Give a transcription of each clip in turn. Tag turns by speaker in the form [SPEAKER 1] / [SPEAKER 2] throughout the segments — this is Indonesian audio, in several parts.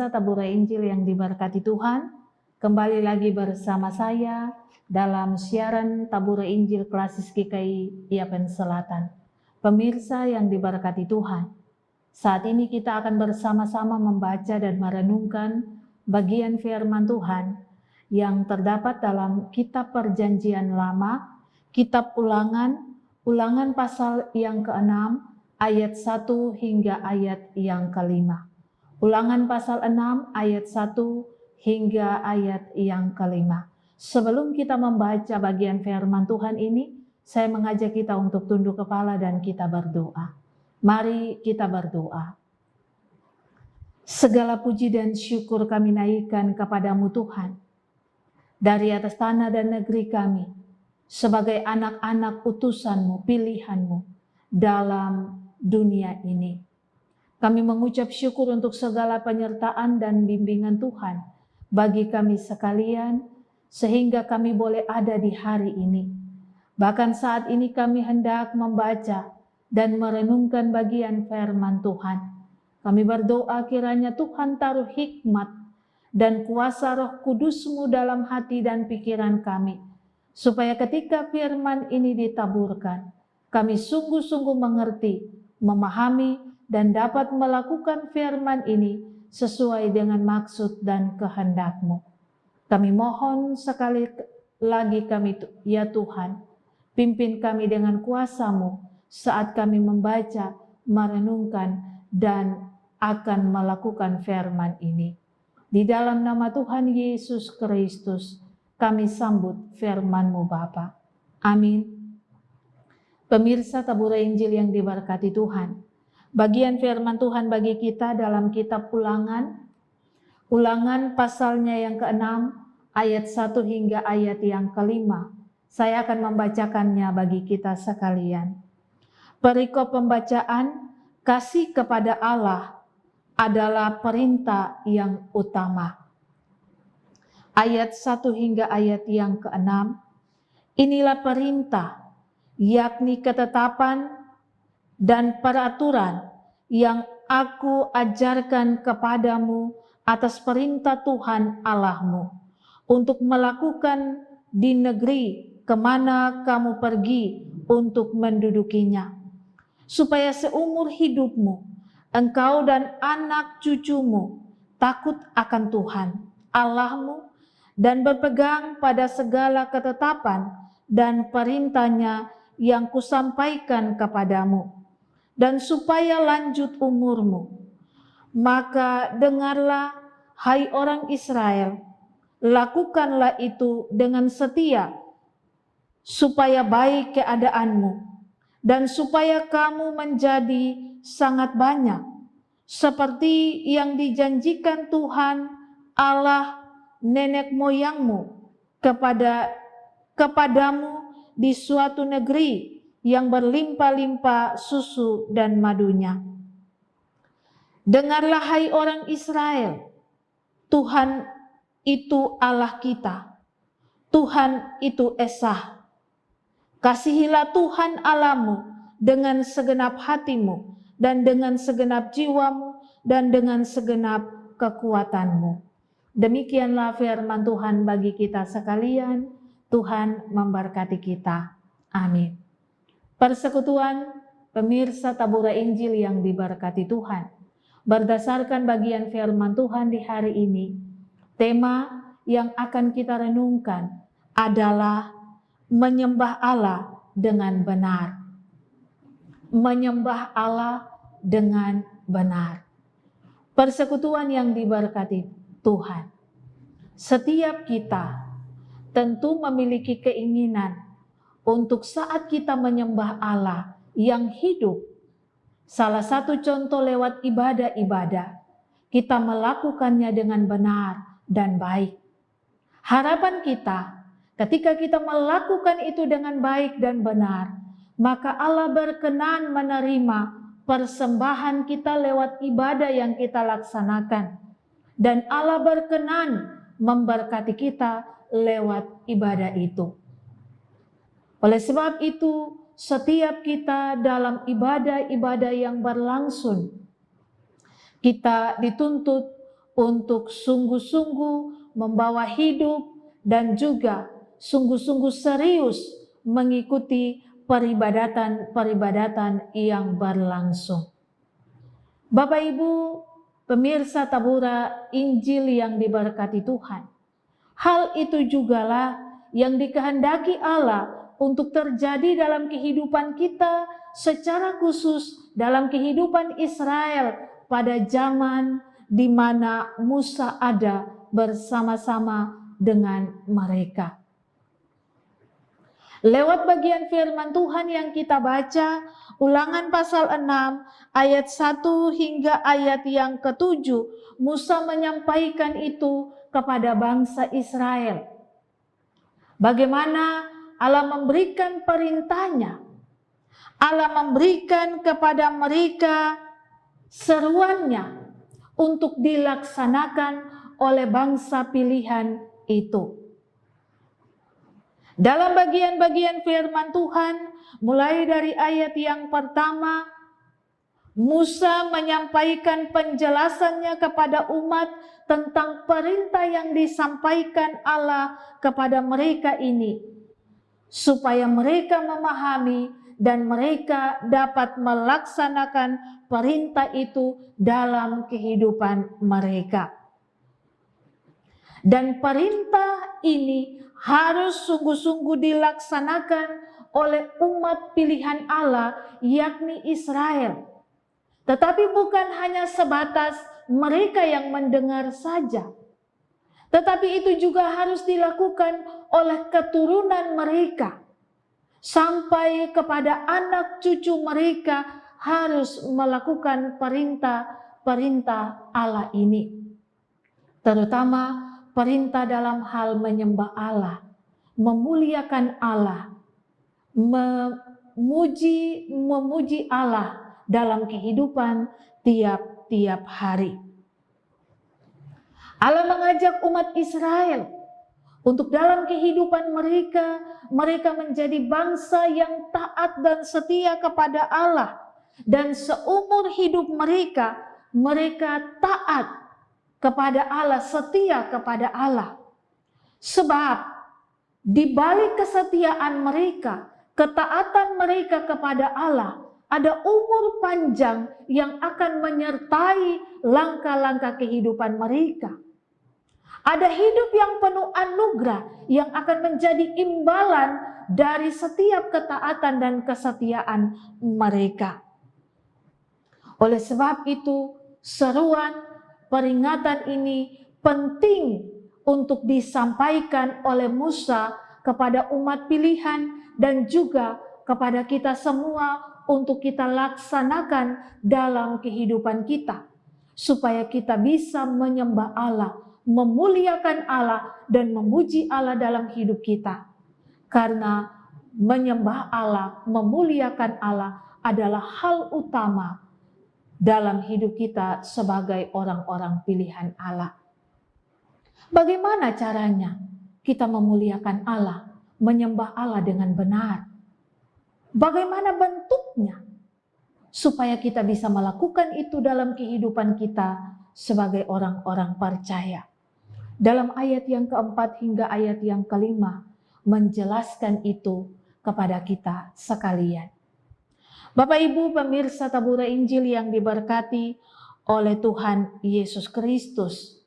[SPEAKER 1] Pemirsa Tabura Injil yang diberkati Tuhan, kembali lagi bersama saya dalam siaran Tabura Injil Klasis GKI Yapen Selatan. Pemirsa yang diberkati Tuhan, saat ini kita akan bersama-sama membaca dan merenungkan bagian firman Tuhan yang terdapat dalam Kitab Perjanjian Lama, Kitab Ulangan pasal yang ke-6, ayat 1 hingga ayat yang ke-5. Ulangan pasal 6 ayat 1 hingga ayat yang ke-5. Sebelum kita membaca bagian firman Tuhan ini, saya mengajak kita untuk tunduk kepala dan kita berdoa. Mari kita berdoa. Segala puji dan syukur kami naikkan kepadamu Tuhan, dari atas tanah dan negeri kami, sebagai anak-anak utusanmu, pilihanmu dalam dunia ini. Kami mengucap syukur untuk segala penyertaan dan bimbingan Tuhan bagi kami sekalian, sehingga kami boleh ada di hari ini. Bahkan saat ini kami hendak membaca dan merenungkan bagian firman Tuhan. Kami berdoa kiranya Tuhan taruh hikmat dan kuasa Roh Kudus-Mu dalam hati dan pikiran kami, supaya ketika firman ini ditaburkan, kami sungguh-sungguh mengerti, memahami, dan dapat melakukan firman ini sesuai dengan maksud dan kehendak-Mu. Kami mohon sekali lagi ya Tuhan, pimpin kami dengan kuasa-Mu saat kami membaca, merenungkan, dan akan melakukan firman ini. Di dalam nama Tuhan Yesus Kristus, kami sambut firman-Mu Bapa. Amin. Pemirsa Tabura Injil yang diberkati Tuhan, bagian firman Tuhan bagi kita dalam kitab Ulangan pasalnya yang ke-6, ayat 1 hingga ayat yang ke-5. Saya akan membacakannya bagi kita sekalian. Perikop pembacaan, kasih kepada Allah adalah perintah yang utama. Ayat 1 hingga ayat yang ke-6, inilah perintah, yakni ketetapan dan peraturan yang aku ajarkan kepadamu atas perintah Tuhan Allahmu, untuk melakukan di negeri kemana kamu pergi untuk mendudukinya, supaya seumur hidupmu engkau dan anak cucumu takut akan Tuhan Allahmu dan berpegang pada segala ketetapan dan perintahnya yang kusampaikan kepadamu, dan supaya lanjut umurmu. Maka dengarlah, hai orang Israel, lakukanlah itu dengan setia, supaya baik keadaanmu, dan supaya kamu menjadi sangat banyak, seperti yang dijanjikan Tuhan Allah nenek moyangmu kepadamu di suatu negeri yang berlimpah-limpah susu dan madunya. Dengarlah hai orang Israel, Tuhan itu Allah kita, Tuhan itu Esa. Kasihilah Tuhan Allahmu dengan segenap hatimu, dan dengan segenap jiwamu, dan dengan segenap kekuatanmu. Demikianlah firman Tuhan bagi kita sekalian. Tuhan memberkati kita. Amin. Persekutuan pemirsa Tabura Injil yang diberkati Tuhan, berdasarkan bagian firman Tuhan di hari ini, tema yang akan kita renungkan adalah menyembah Allah dengan benar. Menyembah Allah dengan benar. Persekutuan yang diberkati Tuhan, setiap kita tentu memiliki keinginan untuk saat kita menyembah Allah yang hidup. Salah satu contoh lewat ibadah-ibadah, kita melakukannya dengan benar dan baik. Harapan kita, ketika kita melakukan itu dengan baik dan benar, maka Allah berkenan menerima persembahan kita lewat ibadah yang kita laksanakan. Dan Allah berkenan memberkati kita lewat ibadah itu. Oleh sebab itu, setiap kita dalam ibadah-ibadah yang berlangsung, kita dituntut untuk sungguh-sungguh membawa hidup dan juga sungguh-sungguh serius mengikuti peribadatan-peribadatan yang berlangsung. Bapak Ibu, pemirsa Tabura Injil yang diberkati Tuhan, hal itu jugalah yang dikehendaki Allah untuk terjadi dalam kehidupan kita, secara khusus dalam kehidupan Israel pada zaman di mana Musa ada bersama-sama dengan mereka. Lewat bagian firman Tuhan yang kita baca, Ulangan pasal 6 ayat 1 hingga ayat yang ke-7, Musa menyampaikan itu kepada bangsa Israel. Bagaimana Allah memberikan perintahnya, Allah memberikan kepada mereka seruannya untuk dilaksanakan oleh bangsa pilihan itu. Dalam bagian-bagian firman Tuhan, mulai dari ayat yang pertama, Musa menyampaikan penjelasannya kepada umat tentang perintah yang disampaikan Allah kepada mereka ini, supaya mereka memahami dan mereka dapat melaksanakan perintah itu dalam kehidupan mereka. Dan perintah ini harus sungguh-sungguh dilaksanakan oleh umat pilihan Allah, yakni Israel. Tetapi bukan hanya sebatas mereka yang mendengar saja, tetapi itu juga harus dilakukan oleh keturunan mereka. Sampai kepada anak cucu mereka harus melakukan perintah-perintah Allah ini. Terutama perintah dalam hal menyembah Allah, memuliakan Allah, memuji Allah dalam kehidupan tiap-tiap hari. Allah mengajak umat Israel untuk dalam kehidupan mereka menjadi bangsa yang taat dan setia kepada Allah. Dan seumur hidup mereka taat kepada Allah, setia kepada Allah. Sebab di balik kesetiaan mereka, ketaatan mereka kepada Allah, ada umur panjang yang akan menyertai langkah-langkah kehidupan mereka. Ada hidup yang penuh anugerah yang akan menjadi imbalan dari setiap ketaatan dan kesetiaan mereka. Oleh sebab itu, seruan peringatan ini penting untuk disampaikan oleh Musa kepada umat pilihan dan juga kepada kita semua untuk kita laksanakan dalam kehidupan kita, supaya kita bisa menyembah Allah, memuliakan Allah, dan memuji Allah dalam hidup kita. Karena menyembah Allah, memuliakan Allah adalah hal utama dalam hidup kita sebagai orang-orang pilihan Allah. Bagaimana caranya kita memuliakan Allah, menyembah Allah dengan benar? Bagaimana bentuknya supaya kita bisa melakukan itu dalam kehidupan kita sebagai orang-orang percaya? Dalam ayat yang keempat hingga ayat yang kelima menjelaskan itu kepada kita sekalian. Bapak Ibu pemirsa Tabura Injil yang diberkati oleh Tuhan Yesus Kristus.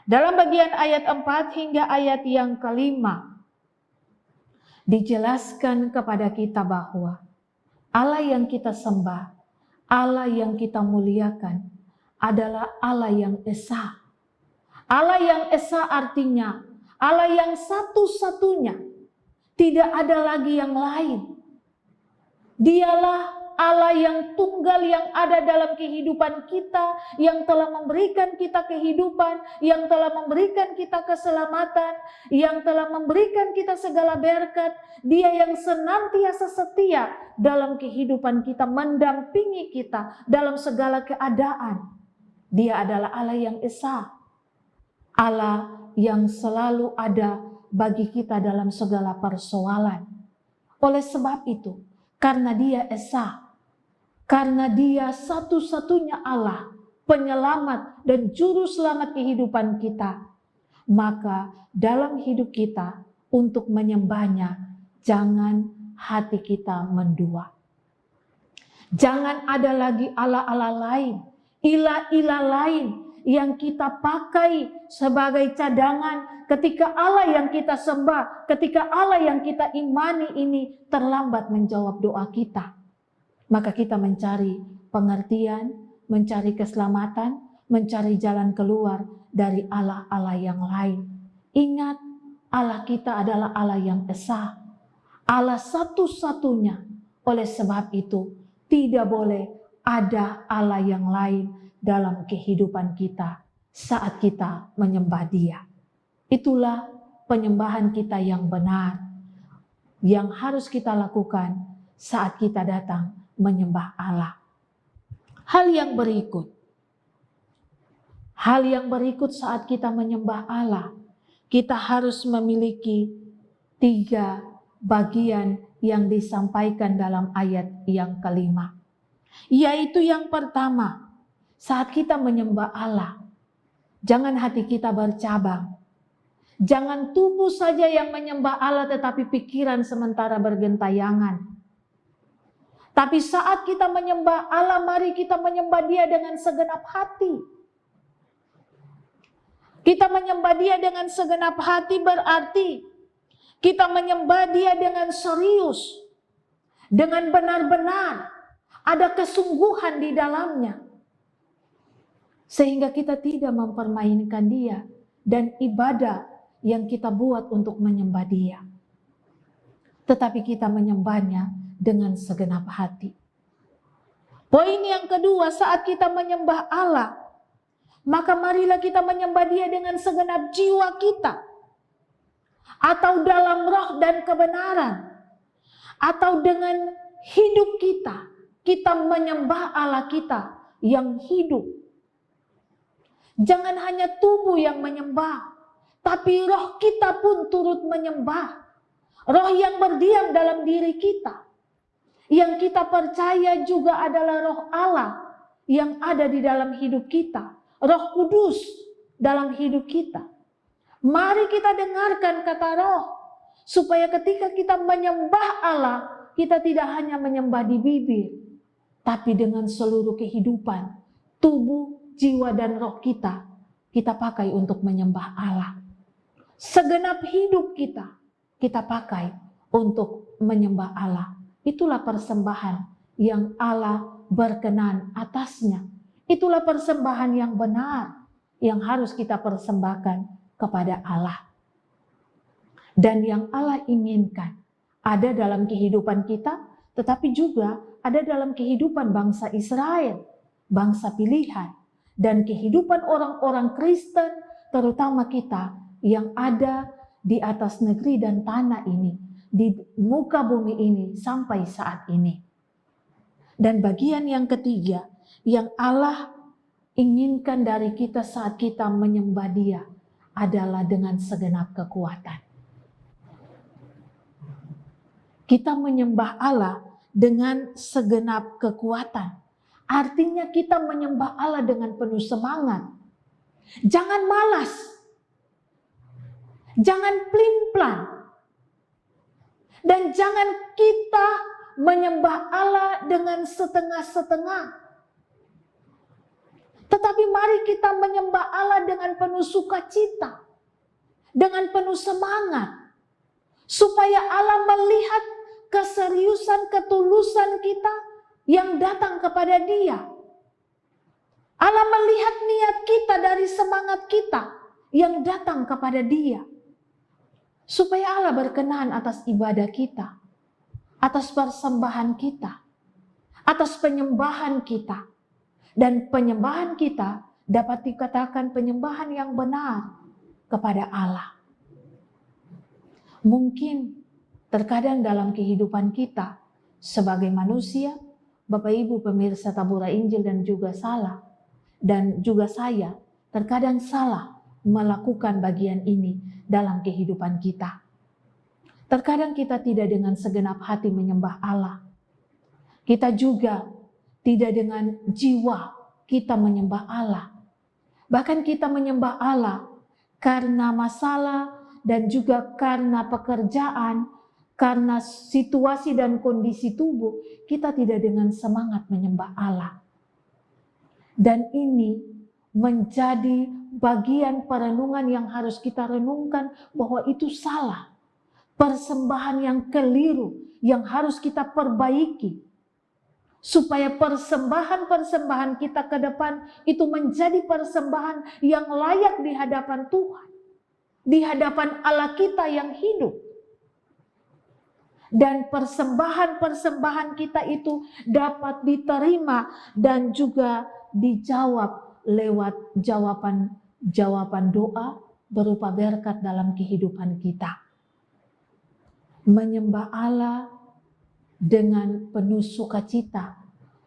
[SPEAKER 1] Dalam bagian ayat 4 hingga ayat yang kelima dijelaskan kepada kita bahwa Allah yang kita sembah, Allah yang kita muliakan adalah Allah yang esa. Allah yang esa artinya Allah yang satu-satunya, tidak ada lagi yang lain. Dialah Allah yang tunggal yang ada dalam kehidupan kita, yang telah memberikan kita kehidupan, yang telah memberikan kita keselamatan, yang telah memberikan kita segala berkat. Dia yang senantiasa setia dalam kehidupan kita, mendampingi kita dalam segala keadaan. Dia adalah Allah yang esa, Allah yang selalu ada bagi kita dalam segala persoalan. Oleh sebab itu, karena Dia esa, karena Dia satu-satunya Allah, penyelamat dan juru selamat kehidupan kita, maka dalam hidup kita untuk menyembahnya, jangan hati kita mendua. Jangan ada lagi Allah-Allah lain, ilah-ilah lain yang kita pakai sebagai cadangan ketika Allah yang kita sembah, ketika Allah yang kita imani ini terlambat menjawab doa kita. Maka kita mencari pengertian, mencari keselamatan, mencari jalan keluar dari Allah-Allah yang lain. Ingat, Allah kita adalah Allah yang esa, Allah satu-satunya. Oleh sebab itu, tidak boleh ada Allah yang lain dalam kehidupan kita saat kita menyembah Dia. Itulah penyembahan kita yang benar, yang harus kita lakukan saat kita datang menyembah Allah. Hal yang berikut saat kita menyembah Allah, kita harus memiliki 3 bagian yang disampaikan dalam ayat yang kelima. Yaitu yang pertama, saat kita menyembah Allah, jangan hati kita bercabang. Jangan tubuh saja yang menyembah Allah tetapi pikiran sementara bergentayangan. Tapi saat kita menyembah Allah, mari kita menyembah Dia dengan segenap hati. Kita menyembah Dia dengan segenap hati berarti kita menyembah Dia dengan serius, dengan benar-benar ada kesungguhan di dalamnya. Sehingga kita tidak mempermainkan Dia dan ibadah yang kita buat untuk menyembah Dia. Tetapi kita menyembahnya dengan segenap hati. Poin yang kedua, saat kita menyembah Allah, maka marilah kita menyembah Dia dengan segenap jiwa kita. Atau dalam roh dan kebenaran. Atau dengan hidup kita. Kita menyembah Allah kita yang hidup. Jangan hanya tubuh yang menyembah, tapi roh kita pun turut menyembah. Roh yang berdiam dalam diri kita. Yang kita percaya juga adalah roh Allah yang ada di dalam hidup kita. Roh Kudus dalam hidup kita. Mari kita dengarkan kata roh. Supaya ketika kita menyembah Allah, kita tidak hanya menyembah di bibir. Tapi dengan seluruh kehidupan, tubuh, jiwa, dan roh kita pakai untuk menyembah Allah. Segenap hidup kita pakai untuk menyembah Allah. Itulah persembahan yang Allah berkenan atasnya. Itulah persembahan yang benar yang harus kita persembahkan kepada Allah. Dan yang Allah inginkan ada dalam kehidupan kita, tetapi juga ada dalam kehidupan bangsa Israel, bangsa pilihan, dan kehidupan orang-orang Kristen, terutama kita yang ada di atas negeri dan tanah ini, di muka bumi ini sampai saat ini. Dan bagian yang ketiga yang Allah inginkan dari kita saat kita menyembah Dia adalah dengan segenap kekuatan. Kita menyembah Allah dengan segenap kekuatan. Artinya kita menyembah Allah dengan penuh semangat. Jangan malas. Jangan plim-plam. Dan jangan kita menyembah Allah dengan setengah-setengah. Tetapi mari kita menyembah Allah dengan penuh sukacita. Dengan penuh semangat. Supaya Allah melihat keseriusan, ketulusan kita yang datang kepada Dia. Allah melihat niat kita dari semangat kita yang datang kepada Dia. Supaya Allah berkenan atas ibadah kita, atas persembahan kita, atas penyembahan kita. Dan penyembahan kita dapat dikatakan penyembahan yang benar kepada Allah. Mungkin terkadang dalam kehidupan kita sebagai manusia, Bapak Ibu pemirsa Tabura Injil dan juga saya, terkadang salah melakukan bagian ini dalam kehidupan kita. Terkadang kita tidak dengan segenap hati menyembah Allah. Kita juga tidak dengan jiwa kita menyembah Allah. Bahkan kita menyembah Allah karena masalah dan juga karena pekerjaan, karena situasi dan kondisi tubuh, kita tidak dengan semangat menyembah Allah. Dan ini menjadi bagian perenungan yang harus kita renungkan bahwa itu salah. Persembahan yang keliru yang harus kita perbaiki. Supaya persembahan-persembahan kita ke depan itu menjadi persembahan yang layak di hadapan Tuhan. Di hadapan Allah kita yang hidup. Dan persembahan-persembahan kita itu dapat diterima dan juga dijawab lewat jawaban doa berupa berkat dalam kehidupan kita. Menyembah Allah dengan penuh sukacita,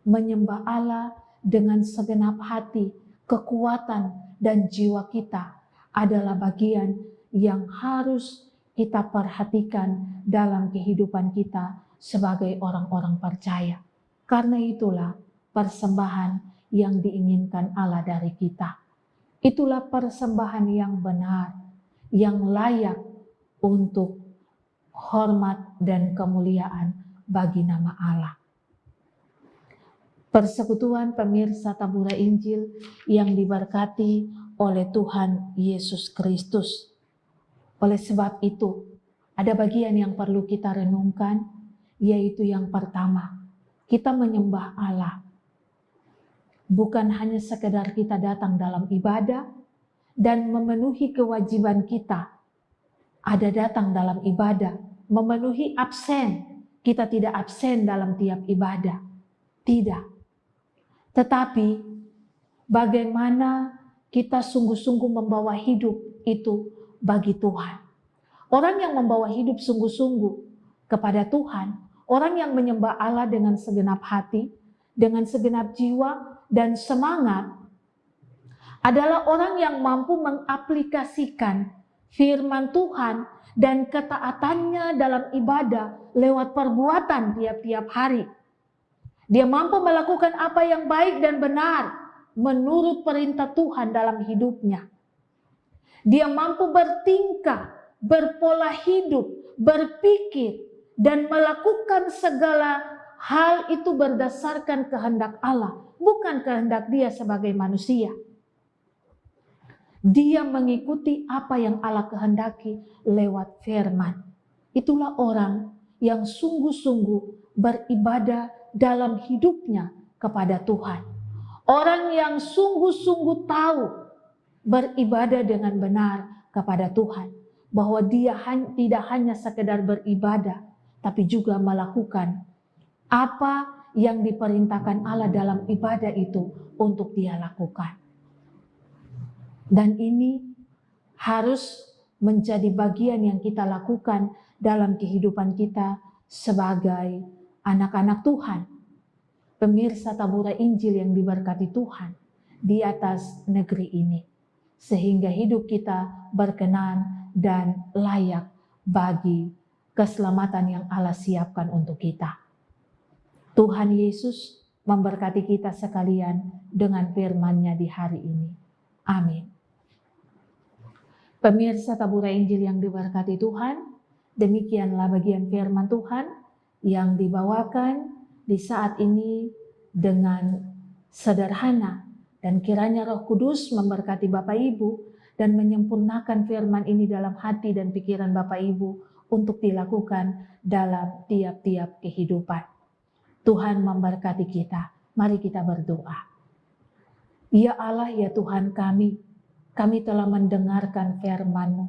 [SPEAKER 1] menyembah Allah dengan segenap hati, kekuatan dan jiwa kita adalah bagian yang harus kita perhatikan dalam kehidupan kita sebagai orang-orang percaya. Karena itulah persembahan yang diinginkan Allah dari kita. Itulah persembahan yang benar, yang layak untuk hormat dan kemuliaan bagi nama Allah. Persekutuan pemirsa tabura Injil yang diberkati oleh Tuhan Yesus Kristus. Oleh sebab itu, ada bagian yang perlu kita renungkan, yaitu yang pertama, kita menyembah Allah. Bukan hanya sekedar kita datang dalam ibadah dan memenuhi kewajiban kita. Ada datang dalam ibadah, memenuhi absen. Kita tidak absen dalam tiap ibadah. Tidak. Tetapi bagaimana kita sungguh-sungguh membawa hidup itu bagi Tuhan. Orang yang membawa hidup sungguh-sungguh kepada Tuhan, orang yang menyembah Allah dengan segenap hati, dengan segenap jiwa dan semangat, adalah orang yang mampu mengaplikasikan firman Tuhan dan ketaatannya dalam ibadah lewat perbuatan tiap-tiap hari. Dia mampu melakukan apa yang baik dan benar menurut perintah Tuhan dalam hidupnya. Dia mampu bertingkah, berpola hidup, berpikir, dan melakukan segala hal itu berdasarkan kehendak Allah, bukan kehendak dia sebagai manusia. Dia mengikuti apa yang Allah kehendaki lewat firman. Itulah orang yang sungguh-sungguh beribadah dalam hidupnya kepada Tuhan. Orang yang sungguh-sungguh tahu beribadah dengan benar kepada Tuhan. Bahwa dia tidak hanya sekedar beribadah, tapi juga melakukan apa yang diperintahkan Allah dalam ibadah itu untuk dia lakukan. Dan ini harus menjadi bagian yang kita lakukan dalam kehidupan kita sebagai anak-anak Tuhan. Pemirsa tabura Injil yang diberkati Tuhan di atas negeri ini. Sehingga hidup kita berkenan dan layak bagi keselamatan yang Allah siapkan untuk kita. Tuhan Yesus memberkati kita sekalian dengan firman-Nya di hari ini. Amin. Pemirsa tabura Injil yang diberkati Tuhan, demikianlah bagian firman Tuhan yang dibawakan di saat ini dengan sederhana, dan kiranya Roh Kudus memberkati Bapak Ibu dan menyempurnakan firman ini dalam hati dan pikiran Bapak Ibu untuk dilakukan dalam tiap-tiap kehidupan. Tuhan memberkati kita. Mari kita berdoa. Ya Allah, ya Tuhan kami telah mendengarkan firman-Mu.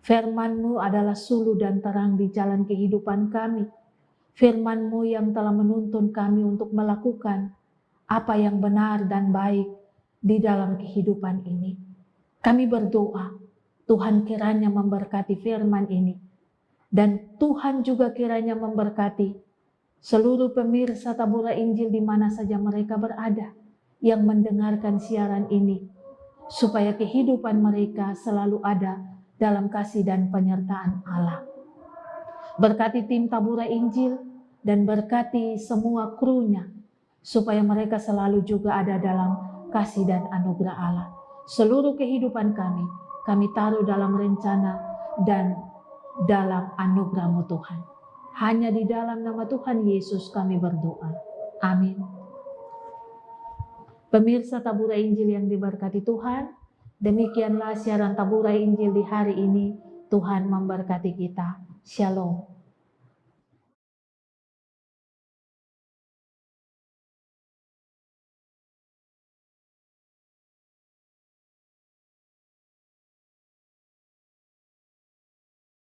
[SPEAKER 1] Firman-Mu adalah suluh dan terang di jalan kehidupan kami. Firman-Mu yang telah menuntun kami untuk melakukan apa yang benar dan baik di dalam kehidupan ini. Kami berdoa, Tuhan kiranya memberkati firman ini. Dan Tuhan juga kiranya memberkati seluruh pemirsa tabura Injil di mana saja mereka berada yang mendengarkan siaran ini. Supaya kehidupan mereka selalu ada dalam kasih dan penyertaan Allah. Berkati tim tabura Injil dan berkati semua krunya, supaya mereka selalu juga ada dalam kasih dan anugerah Allah. Seluruh kehidupan kami taruh dalam rencana dan dalam anugerah-Mu Tuhan. Hanya di dalam nama Tuhan Yesus kami berdoa. Amin. Pemirsa Taburai Injil yang diberkati Tuhan, demikianlah siaran Taburai Injil di hari ini. Tuhan memberkati kita. Shalom.